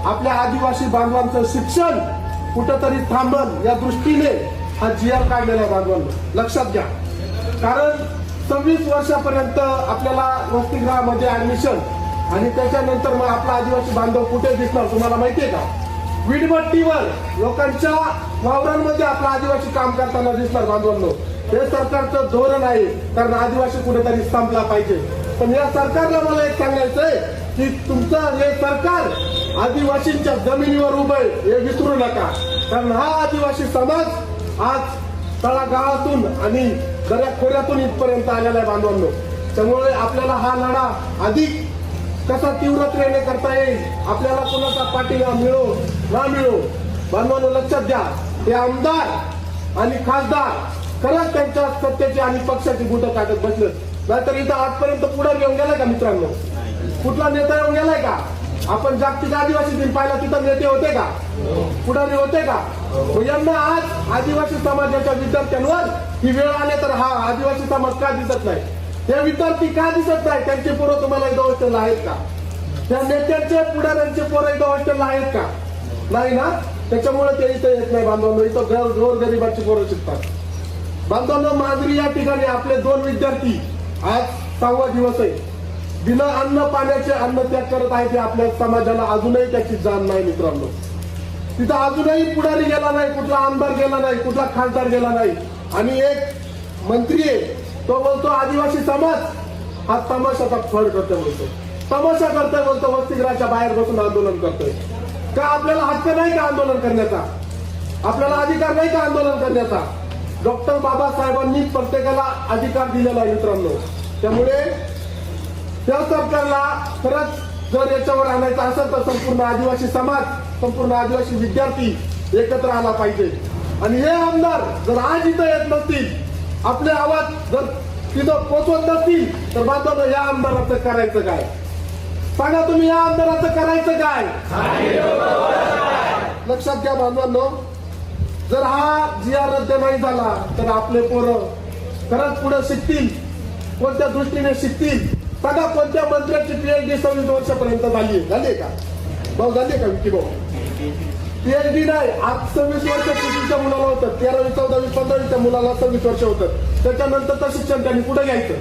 आपल्या आदिवासी बांधवांचं शिक्षण कुठंतरी थांबल या दृष्टीने हा GR काढलेला आहे बांधवांना, लक्षात घ्या. कारण 26 वर्षापर्यंत आपल्याला वसतिगृहामध्ये ऍडमिशन आणि त्याच्यानंतर मग आपला आदिवासी बांधव कुठे दिसणार तुम्हाला माहितीये का? वीटभट्टीवर लोकांच्या वावरांमध्ये आपला आदिवासी काम करताना दिसणार बांधवांनो. हे सरकारचं धोरण आहे, कारण आदिवासी कुठेतरी संपला पाहिजे. पण या सरकारला मला एक सांगायचंय की तुमचं हे सरकार आदिवासींच्या जमिनीवर उभं आहे हे विसरू नका. कारण हा आदिवासी समाज आज तळागाळातून आणि दऱ्याखोऱ्यातून इथपर्यंत आलेला आहे बांधवांनो. त्यामुळे आपल्याला हा लढा अधिक कसा तीव्रतेने करता येईल, आपल्याला कोणाचा पाठिंबा मिळो ना मिळो बांधवांनो लक्षात द्या. हे आमदार आणि खासदार खरंच त्यांच्या सत्तेची आणि पक्षाची गुटं काढत बसलं. नाहीतर इथं आजपर्यंत पुढे येऊन गेलाय का मित्रांनो? कुठला नेता येऊन गेलाय का? आपण जागतिक आदिवासी दिन पाहिला, तिथं नेते होते का? पुढारी होते का? यांना आज आदिवासी समाजाच्या विद्यार्थ्यांवर ही वेळ आली तर हा आदिवासी समाज का दिसत नाही? हे विद्यार्थी का दिसत नाही? त्यांचे पोरं तुम्हाला इथं हॉस्टेलला आहेत का? त्या नेत्यांचे पुढाऱ्यांचे पोरं इथं हॉस्टेलला आहेत का? नाही ना. त्याच्यामुळे ते इथं येत नाही बांधवांनो. इथं गोर गरिबाची पोरं शिकतात बांधवांनो. मांजरी या ठिकाणी आपले 2 विद्यार्थी आज 6वा दिवस आहे, बिना अन्न पाण्याचे अन्न त्याग करत आहेत. ते आपल्या समाजाला अजूनही त्याची जाण नाही मित्रांनो. तिथं अजूनही पुढारी गेला नाही, कुठला आमदार गेला नाही, कुठला खासदार गेला नाही. आणि एक मंत्री आहे, तो बोलतो आदिवासी समाज हा तमाशाचा फळ करतोय, बोलतो तमाशा करतोय, बोलतो वसतिगृहाच्या बाहेर बसून आंदोलन करतोय. का आपल्याला हक्क नाही का आंदोलन करण्याचा? आपल्याला अधिकार नाही का आंदोलन करण्याचा? डॉक्टर बाबासाहेबांनी प्रत्येकाला अधिकार दिलेला आहे मित्रांनो. त्यामुळे त्या सरकारला खरंच जर याच्यावर आणायचं असेल तर संपूर्ण आदिवासी समाज, संपूर्ण आदिवासी विद्यार्थी एकत्र आला पाहिजे. आणि हे आमदार जर आज इथं येत नसतील, आपले आवाज जर तिथं पोचवत नसतील, तर बांधवांनो या आमदाराचं करायचं काय? सांगा तुम्ही, या आमदाराचं करायचं काय? लक्षात घ्या बांधवांनो. जर हा GR रद्द नाही झाला तर आपले पोरं खरंच पुढे शिकतील, कोणत्या दृष्टीने शिकतील? सांगा, कोणत्या मंत्र्याची PhD 26 वर्षापर्यंत झाली का? भाऊ झाली का विकी भाऊ? PhD नाही. आज 26 वर्ष कितीच्या मुलाला होतं, 13वी 14वी 15वीच्या मुलाला 26 वर्ष होतं. त्याच्यानंतर शिक्षण त्यांनी कुठे घ्यायचं?